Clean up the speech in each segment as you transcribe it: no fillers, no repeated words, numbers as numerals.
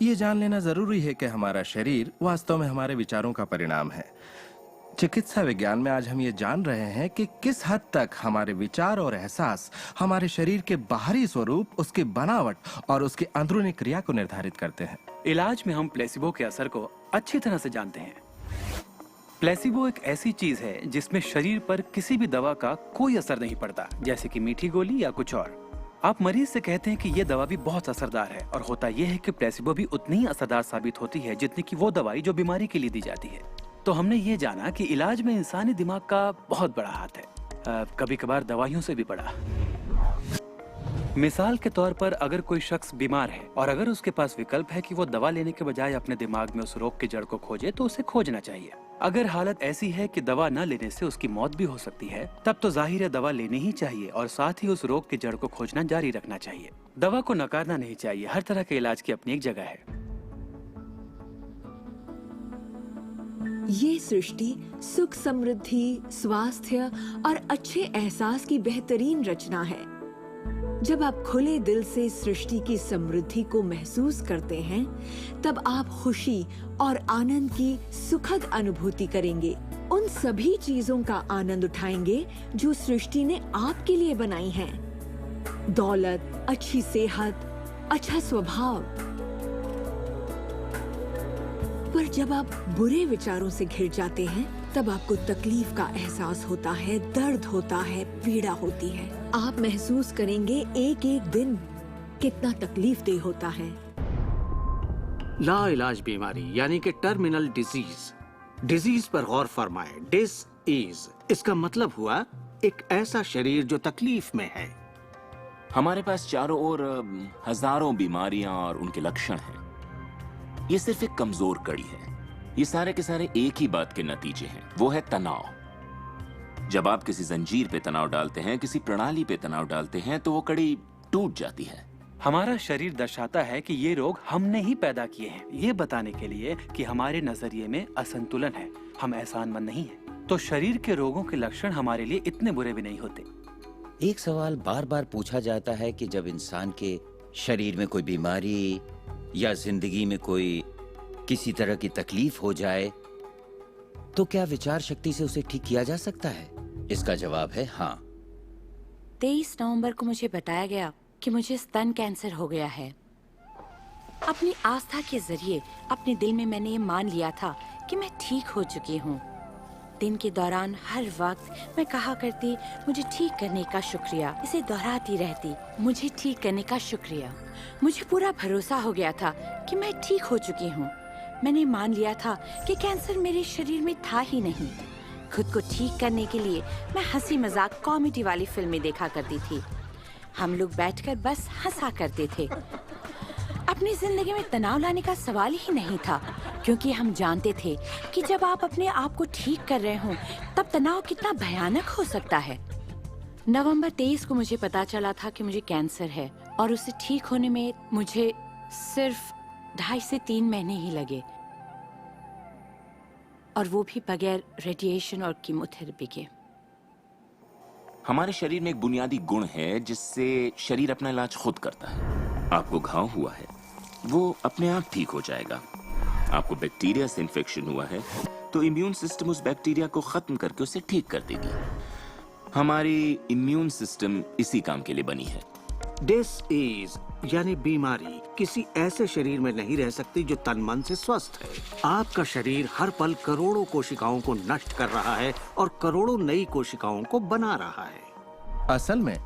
ये जान लेना जरूरी है कि हमारा शरीर वास्तव में हमारे विचारों का परिणाम है। चिकित्सा विज्ञान में आज हम ये जान रहे हैं कि किस हद तक हमारे विचार और एहसास हमारे शरीर के बाहरी स्वरूप, उसकी बनावट और उसकी अंदरूनी क्रिया को निर्धारित करते हैं। इलाज में हम प्लेसिबो के असर को अच्छी तरह से जानते हैं। प्लेसिबो एक ऐसी चीज है जिसमें शरीर पर किसी भी दवा का कोई असर नहीं पड़ता, जैसे कि मीठी गोली या कुछ और। आप मरीज से कहते हैं कि ये दवा भी बहुत असरदार है, और होता यह है कि प्लेसिबो भी उतनी ही असरदार साबित होती है जितनी कि वो दवाई जो बीमारी के लिए दी जाती है। तो हमने ये जाना कि इलाज में इंसानी दिमाग का बहुत बड़ा हाथ है, कभी कभार दवाइयों से भी बड़ा। मिसाल के तौर पर अगर कोई शख्स बीमार है और अगर उसके पास विकल्प है कि वो दवा लेने के बजाय अपने दिमाग में उस रोग की जड़ को खोजे, तो उसे खोजना चाहिए। अगर हालत ऐसी है कि दवा न लेने से उसकी मौत भी हो सकती है, तब तो जाहिर है दवा लेनी ही चाहिए और साथ ही उस रोग की जड़ को खोजना जारी रखना चाहिए। दवा को नकारना नहीं चाहिए। हर तरह के इलाज की अपनी एक जगह है। ये सृष्टि सुख, समृद्धि, स्वास्थ्य और अच्छे एहसास की बेहतरीन रचना है। जब आप खुले दिल से सृष्टि की समृद्धि को महसूस करते हैं, तब आप खुशी और आनंद की सुखद अनुभूति करेंगे। उन सभी चीजों का आनंद उठाएंगे जो सृष्टि ने आपके लिए बनाई हैं। दौलत, अच्छी सेहत, अच्छा स्वभाव। पर जब आप बुरे विचारों से घिर जाते हैं, तब आपको तकलीफ का एहसास होता है, दर्द होता है, पीड़ा होती है। आप महसूस करेंगे एक एक दिन कितना तकलीफदेह होता है। लाइलाज बीमारी यानी कि टर्मिनल डिजीज पर गौर फरमाए। डिस इसका मतलब हुआ एक ऐसा शरीर जो तकलीफ में है। हमारे पास चारों ओर हजारों बीमारियां और उनके लक्षण हैं। ये सिर्फ एक कमजोर कड़ी है। ये सारे के सारे एक ही बात के नतीजे हैं, वो है तनाव। जब आप किसी जंजीर पे तनाव डालते हैं, किसी प्रणाली पे तनाव डालते हैं, तो वो कड़ी टूट जाती है। हमारा शरीर दर्शाता है कि ये रोग हमने ही पैदा किए हैं, ये बताने के लिए कि हमारे नजरिए में असंतुलन है। हम एहसानमंद नहीं हैं। तो शरीर के रोगों के लक्षण हमारे लिए इतने बुरे भी नहीं होते। एक सवाल बार बार पूछा जाता है कि जब इंसान के शरीर में कोई बीमारी या जिंदगी में कोई किसी तरह की तकलीफ हो जाए, तो क्या विचार शक्ति से उसे ठीक किया जा सकता है? इसका जवाब है हाँ। 23 नवंबर को मुझे बताया गया कि मुझे स्तन कैंसर हो गया है। अपनी आस्था के जरिए अपने दिल में मैंने ये मान लिया था कि मैं ठीक हो चुकी हूँ। दिन के दौरान हर वक्त मैं कहा करती, मुझे ठीक करने का शुक्रिया। इसे दोहराती रहती, मुझे ठीक करने का शुक्रिया। मुझे पूरा भरोसा हो गया था कि मैं ठीक हो चुकी हूँ। मैंने मान लिया था कि कैंसर मेरे शरीर में था ही नहीं। खुद को ठीक करने के लिए मैं हंसी मजाक कॉमेडी वाली फिल्में देखा करती थी। हम लोग बैठकर बस हंसा करते थे। अपनी जिंदगी में तनाव लाने का सवाल ही नहीं था, क्योंकि हम जानते थे कि जब आप अपने आप को ठीक कर रहे हो, तब तनाव कितना भयानक हो सकता है। नवंबर 23 को मुझे पता चला था कि मुझे कैंसर है, और उसे ठीक होने में मुझे सिर्फ 2.5 से 3 महीने ही लगे, और वो भी बगैर रेडिएशन और कीमोथेरेपी के। हमारे शरीर में एक बुनियादी गुण है जिससे शरीर अपना इलाज खुद करता है। आपको घाव हुआ है, वो अपने आप ठीक हो जाएगा। आपको बैक्टीरिया से इन्फेक्शन हुआ है, तो इम्यून सिस्टम उस बैक्टीरिया को खत्म करके उसे ठीक कर देगी। हमारी इम्यून सिस्टम इसी काम के लिए बनी है। डिसीज यानी बीमारी किसी ऐसे शरीर में नहीं रह सकती जो तन मन से स्वस्थ है। आपका शरीर हर पल करोड़ों कोशिकाओं को नष्ट कर रहा है और करोड़ों नई कोशिकाओं को बना रहा है। असल में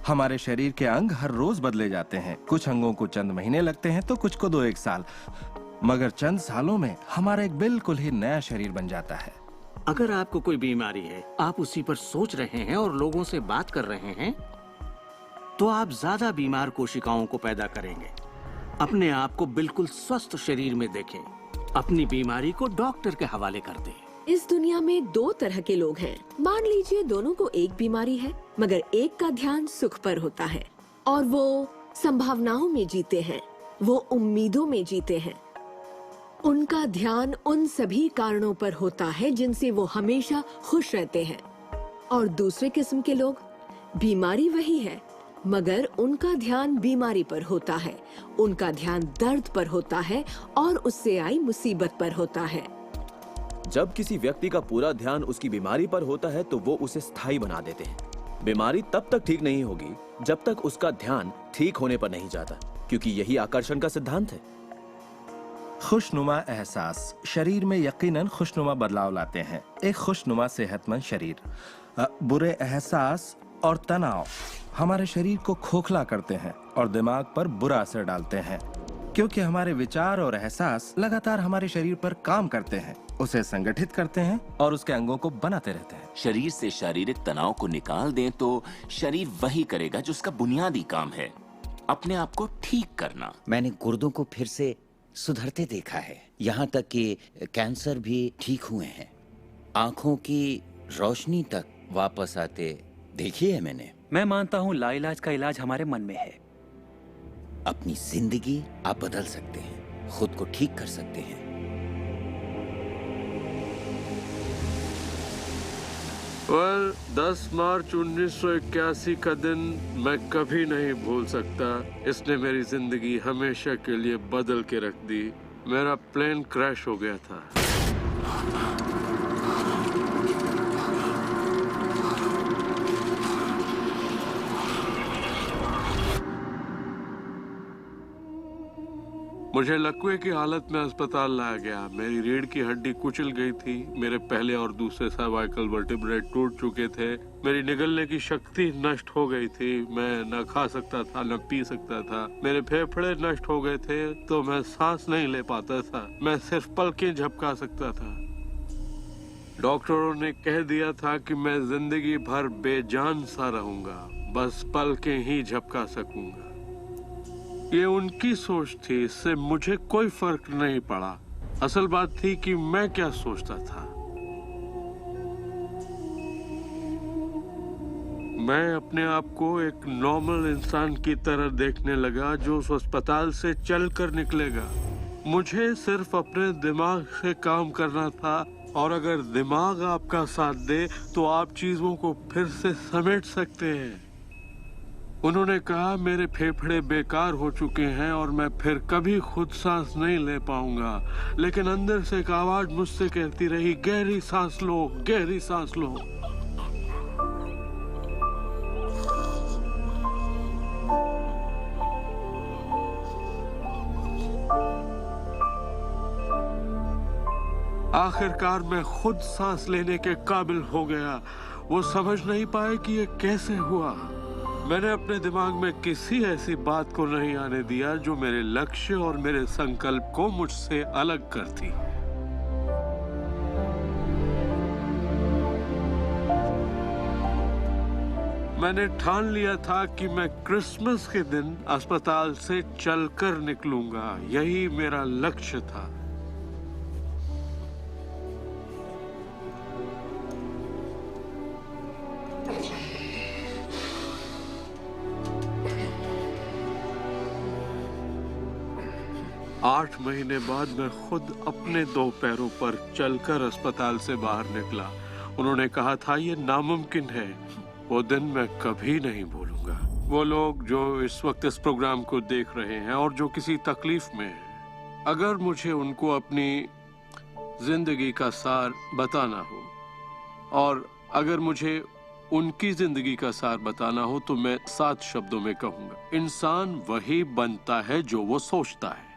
हमारे शरीर के अंग हर रोज बदले जाते हैं। कुछ अंगों को चंद महीने लगते हैं तो कुछ को 2-1 साल, मगर चंद सालों में हमारा एक बिल्कुल ही नया शरीर बन जाता है। अगर आपको कोई बीमारी है, आप उसी पर सोच रहे हैं और लोगों से बात कर रहे हैं, तो आप ज्यादा बीमार कोशिकाओं को पैदा करेंगे। अपने आप को बिल्कुल स्वस्थ शरीर में देखें। अपनी बीमारी को डॉक्टर के हवाले कर दें। इस दुनिया में 2 तरह के लोग हैं। मान लीजिए दोनों को एक बीमारी है, मगर एक का ध्यान सुख पर होता है और वो संभावनाओं में जीते हैं, वो उम्मीदों में जीते हैं। उनका ध्यान उन सभी कारणों पर होता है जिनसे वो हमेशा खुश रहते हैं। और दूसरे किस्म के लोग, बीमारी वही है मगर उनका ध्यान बीमारी पर होता है, उनका ध्यान दर्द पर होता है और उससे आई मुसीबत पर होता है। जब किसी व्यक्ति का पूरा ध्यान उसकी बीमारी पर होता है तो वो उसे स्थायी बना देते हैं। बीमारी तब तक ठीक नहीं होगी जब तक उसका ध्यान ठीक होने पर नहीं जाता, क्योंकि यही आकर्षण का सिद्धांत है। खुशनुमा एहसास शरीर में यकीनन खुशनुमा बदलाव लाते हैं। एक खुशनुमा सेहतमंद शरीर। बुरे एहसास और तनाव हमारे शरीर को खोखला करते हैं और दिमाग पर बुरा असर डालते हैं, क्योंकि हमारे विचार और एहसास लगातार हमारे शरीर पर काम करते हैं, उसे संगठित करते हैं और उसके अंगों को बनाते रहते हैं। शरीर से शारीरिक तनाव को निकाल दें तो शरीर वही करेगा जो उसका बुनियादी काम है, अपने आप को ठीक करना। मैंने गुर्दों को फिर से सुधरते देखा है, यहाँ तक कि कैंसर भी ठीक हुए हैं। आंखों की रोशनी तक वापस आते देखी है मैंने। मैं मानता हूँ लाइलाज का इलाज हमारे मन में है। अपनी जिंदगी आप बदल सकते हैं, खुद को ठीक कर सकते हैं। well, 10 मार्च 1981 का दिन मैं कभी नहीं भूल सकता। इसने मेरी जिंदगी हमेशा के लिए बदल के रख दी। मेरा प्लेन क्रैश हो गया था। मुझे लकवे की हालत में अस्पताल लाया गया। मेरी रीढ़ की हड्डी कुचल गई थी। मेरे पहले और दूसरे सर्वाइकल वर्टिब्रे टूट चुके थे। मेरी निगलने की शक्ति नष्ट हो गई थी। मैं न खा सकता था न पी सकता था। मेरे फेफड़े नष्ट हो गए थे तो मैं सांस नहीं ले पाता था। मैं सिर्फ पलकें झपका सकता था। डॉक्टरों ने कह दिया था कि मैं जिंदगी भर बेजान सा रहूंगा, बस पलकें ही झपका सकूंगा। ये उनकी सोच थी, इससे मुझे कोई फर्क नहीं पड़ा। असल बात थी कि मैं क्या सोचता था। मैं अपने आप को एक नॉर्मल इंसान की तरह देखने लगा जो उस अस्पताल से चलकर निकलेगा। मुझे सिर्फ अपने दिमाग से काम करना था, और अगर दिमाग आपका साथ दे तो आप चीजों को फिर से समेट सकते हैं। उन्होंने कहा मेरे फेफड़े बेकार हो चुके हैं और मैं फिर कभी खुद सांस नहीं ले पाऊंगा, लेकिन अंदर से एक आवाज मुझसे कहती रही, गहरी सांस लो, गहरी सांस लो। आखिरकार मैं खुद सांस लेने के काबिल हो गया। वो समझ नहीं पाए कि ये कैसे हुआ। मैंने अपने दिमाग में किसी ऐसी बात को नहीं आने दिया जो मेरे लक्ष्य और मेरे संकल्प को मुझसे अलग करती। मैंने ठान लिया था कि मैं क्रिसमस के दिन अस्पताल से चलकर निकलूंगा। यही मेरा लक्ष्य था। आठ महीने बाद मैं खुद अपने 2 पैरों पर चलकर अस्पताल से बाहर निकला। उन्होंने कहा था ये नामुमकिन है। वो दिन मैं कभी नहीं भूलूंगा। वो लोग जो इस वक्त इस प्रोग्राम को देख रहे हैं और जो किसी तकलीफ में हैं, अगर मुझे उनको अपनी जिंदगी का सार बताना हो और अगर मुझे उनकी जिंदगी का सार बताना हो तो मैं 7 शब्दों में कहूंगा, इंसान वही बनता है जो वो सोचता है।